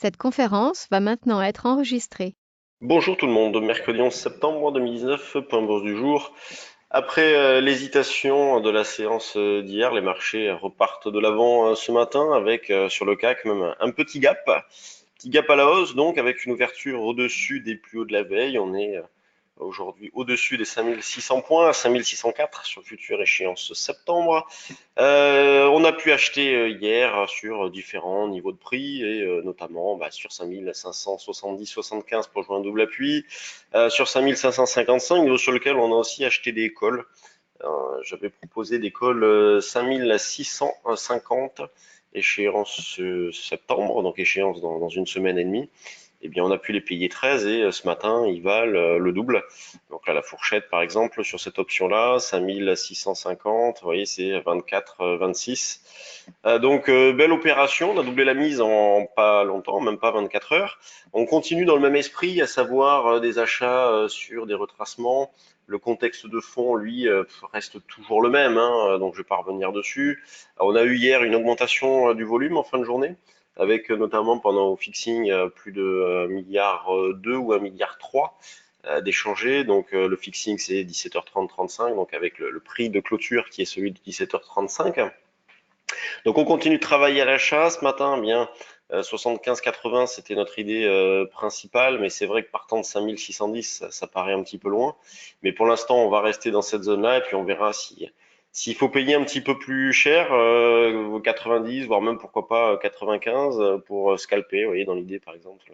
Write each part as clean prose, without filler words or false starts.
Cette conférence va maintenant être enregistrée. Bonjour tout le monde, mercredi 11 septembre 2019, point bourse du jour. Après l'hésitation de la séance d'hier, les marchés repartent de l'avant ce matin avec sur le CAC même un petit gap à la hausse donc avec une ouverture au-dessus des plus hauts de la veille. On est aujourd'hui au-dessus des 5600 points, à 5604 sur le futur échéance septembre. On a pu acheter hier sur différents niveaux de prix et notamment sur 5570-75 pour jouer un double appui, sur 5555 niveau sur lequel on a aussi acheté des calls. J'avais proposé des calls 5650 échéance septembre, donc échéance dans une semaine et demie. Eh bien, on a pu les payer 13 et ce matin, ils valent le double. Donc là, la fourchette, par exemple, sur cette option-là, 5650, vous voyez, c'est 24, 26. Belle opération, on a doublé la mise en pas longtemps, même pas 24 heures. On continue dans le même esprit, à savoir des achats sur des retracements. Le contexte de fond, lui, reste toujours le même, hein, donc je vais pas revenir dessus. On a eu hier une augmentation du volume en fin de journée avec notamment pendant au fixing plus de 1,2 milliard ou 1,3 milliard d'échangés. Donc le fixing c'est 17h30 35, donc avec le prix de clôture qui est celui de 17h35. Donc on continue de travailler à l'achat. Ce matin, eh bien 75,80 c'était notre idée principale, mais c'est vrai que partant de 5610 ça paraît un petit peu loin. Mais pour l'instant on va rester dans cette zone-là et puis on verra si s'il faut payer un petit peu plus cher, 90, voire même pourquoi pas 95 pour scalper, vous voyez, dans l'idée par exemple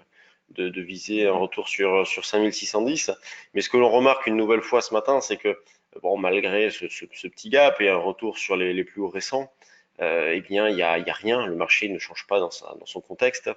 de viser un retour sur 5610. Mais ce que l'on remarque une nouvelle fois ce matin, c'est que bon, malgré ce petit gap et un retour sur les plus hauts récents, eh bien, il y a rien. Le marché ne change pas dans son contexte,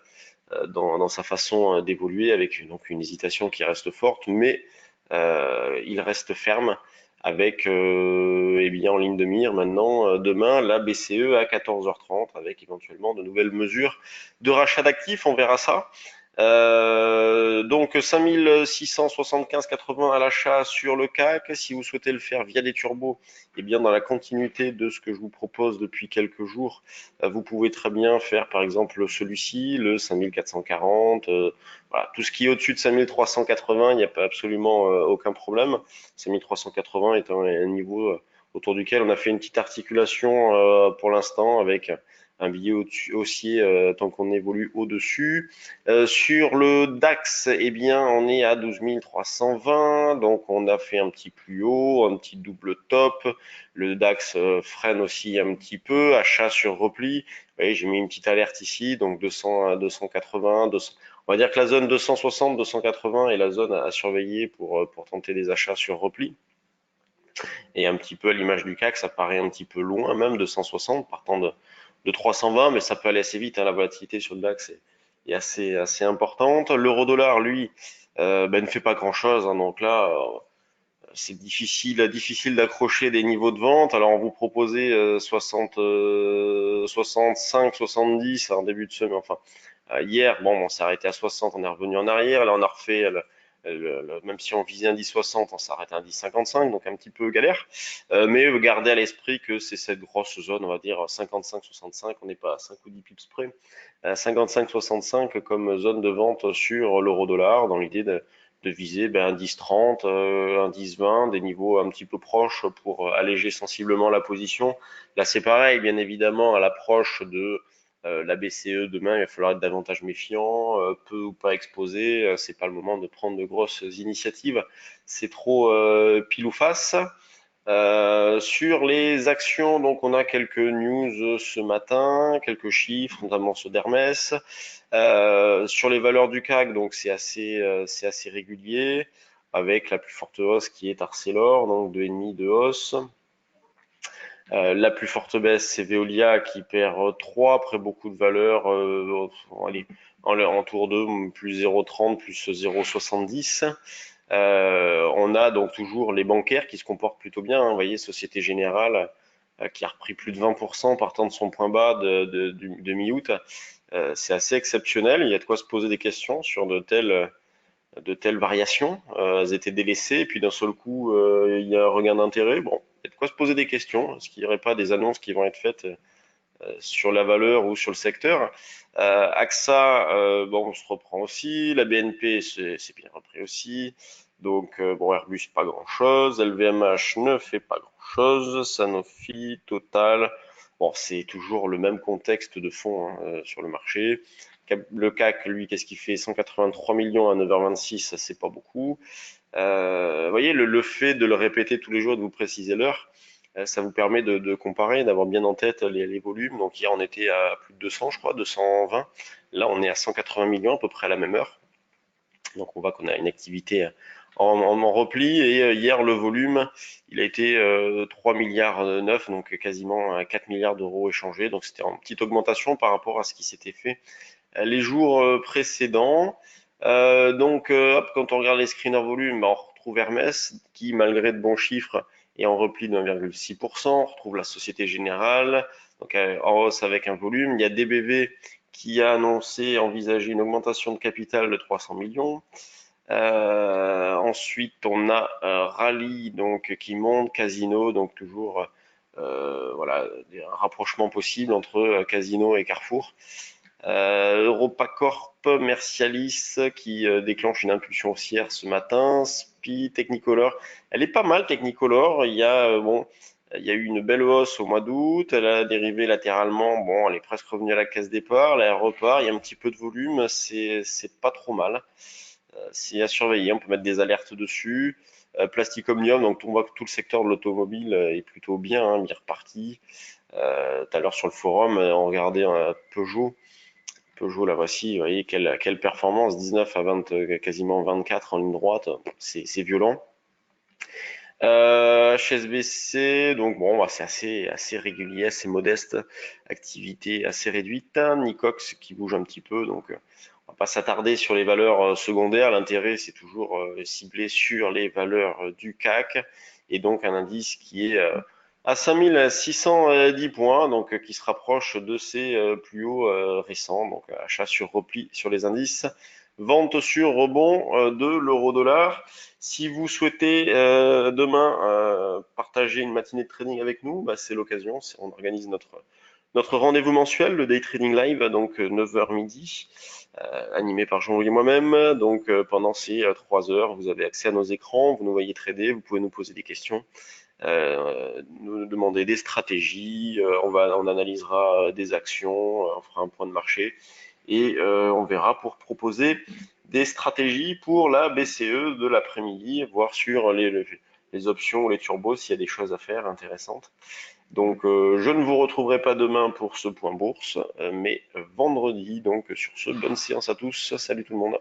dans sa façon d'évoluer, avec donc une hésitation qui reste forte, mais il reste ferme avec eh bien en ligne de mire maintenant demain la BCE à 14h30 avec éventuellement de nouvelles mesures de rachat d'actifs, on verra ça. Donc 5675,80 à l'achat sur le CAC. Si vous souhaitez le faire via des turbos, et bien dans la continuité de ce que je vous propose depuis quelques jours, vous pouvez très bien faire par exemple celui-ci, le 5440. Voilà, tout ce qui est au-dessus de 5380, il n'y a pas absolument aucun problème. 5380 est un niveau autour duquel on a fait une petite articulation pour l'instant avec un billet haussier tant qu'on évolue au-dessus. Sur le DAX, eh bien, on est à 12 320, donc on a fait un petit plus haut, un petit double top. Le DAX freine aussi un petit peu, achat sur repli. Vous voyez, j'ai mis une petite alerte ici, donc 200 à 280, 200. On va dire que la zone 260, 280 est la zone à surveiller pour tenter des achats sur repli. Et un petit peu à l'image du CAC, ça paraît un petit peu loin même de 160, partant de 320, mais ça peut aller assez vite, hein, la volatilité sur le DAX est assez importante. L'euro-dollar, lui, ne fait pas grand-chose, hein, donc là, c'est difficile d'accrocher des niveaux de vente. Alors on vous proposait 65, 70 en début de semaine, enfin hier, bon, on s'est arrêté à 60, on est revenu en arrière. Là, on a refait, même si on visait un 10,60, on s'arrête à un 10,55, donc un petit peu galère. Mais gardez à l'esprit que c'est cette grosse zone, on va dire 55-65, on n'est pas à 5 ou 10 pips près. 55-65 comme zone de vente sur l'euro-dollar, dans l'idée de viser un 10,30, un 10,20, des niveaux un petit peu proches pour alléger sensiblement la position. Là, c'est pareil, bien évidemment, à l'approche de la BCE demain, il va falloir être davantage méfiant, peu ou pas exposé. C'est pas le moment de prendre de grosses initiatives. C'est trop pile ou face. Sur les actions, donc on a quelques news ce matin, quelques chiffres, notamment ceux d'Hermès. Sur les valeurs du CAC, donc c'est assez régulier, avec la plus forte hausse qui est Arcelor, donc 2,5 de hausse. La plus forte baisse, c'est Veolia qui perd 3 après beaucoup de valeurs, allez, en tour de plus 0,30, plus 0,70. On a donc toujours les bancaires qui se comportent plutôt bien, hein. Vous voyez, Société Générale qui a repris plus de 20% partant de son point bas de mi-août. C'est assez exceptionnel. Il y a de quoi se poser des questions sur de telles variations. Elles étaient délaissées, et puis d'un seul coup, il y a un regain d'intérêt. Bon, il y a de quoi se poser des questions. Est-ce qu'il n'y aurait pas des annonces qui vont être faites sur la valeur ou sur le secteur. AXA, bon, on se reprend aussi. La BNP, c'est bien repris aussi. Donc, bon, Airbus, pas grand-chose. LVMH ne fait pas grand-chose. Sanofi, Total. Bon, c'est toujours le même contexte de fond hein, sur le marché. Le CAC, lui, qu'est-ce qu'il fait? 183 millions à 9h26, ça c'est pas beaucoup. Vous voyez, le fait de le répéter tous les jours, de vous préciser l'heure, ça vous permet de comparer, d'avoir bien en tête les volumes. Donc hier, on était à plus de 200, je crois, 220. Là, on est à 180 millions, à peu près à la même heure. Donc on voit qu'on a une activité en repli. Et hier, le volume, il a été 3 milliards 9, donc quasiment 4 milliards d'euros échangés. Donc c'était en petite augmentation par rapport à ce qui s'était fait les jours précédents. Hop, quand on regarde les screeners volume, bah, on retrouve Hermès qui, malgré de bons chiffres, est en repli de 1,6%. On retrouve la Société Générale, donc en hausse avec un volume. Il y a DBV qui a annoncé envisager une augmentation de capital de 300 millions. Ensuite, on a Rallye donc qui monte, Casino, donc toujours voilà un rapprochement possible entre Casino et Carrefour. EuropaCorp, Mercialis qui déclenche une impulsion haussière ce matin. SPI, Technicolor, elle est pas mal Technicolor. Il y a bon, il y a eu une belle hausse au mois d'août. Elle a dérivé latéralement. Bon, elle est presque revenue à la case départ. Là, elle repart. Il y a un petit peu de volume. C'est pas trop mal. C'est à surveiller. On peut mettre des alertes dessus. Plastic Omnium, donc on voit que tout le secteur de l'automobile est plutôt bien, hein, bien reparti. Tout à l'heure sur le forum, on regardait Peugeot. Peugeot, la voici, vous voyez quelle performance, 19 à 20, quasiment 24 en ligne droite, c'est violent. HSBC, donc bon, bah, c'est assez régulier, assez modeste, activité assez réduite. Nicox qui bouge un petit peu, donc on va pas s'attarder sur les valeurs secondaires. L'intérêt, c'est toujours ciblé sur les valeurs du CAC et donc un indice qui est à 5610 points, donc qui se rapproche de ses plus hauts récents. Donc achat sur repli sur les indices, vente sur rebond de l'euro-dollar. Si vous souhaitez demain partager une matinée de trading avec nous, bah, c'est l'occasion. On organise notre rendez-vous mensuel, le Day Trading Live, donc 9h midi, animé par Jean-Louis et moi-même. Donc pendant ces 3 heures, vous avez accès à nos écrans, vous nous voyez trader, vous pouvez nous poser des questions, nous demander des stratégies, on analysera des actions, on fera un point de marché et on verra pour proposer des stratégies pour la BCE de l'après-midi, voir sur les options ou les turbos s'il y a des choses à faire intéressantes. Donc je ne vous retrouverai pas demain pour ce point bourse, mais vendredi. Donc sur ce, bonne séance à tous. Salut tout le monde.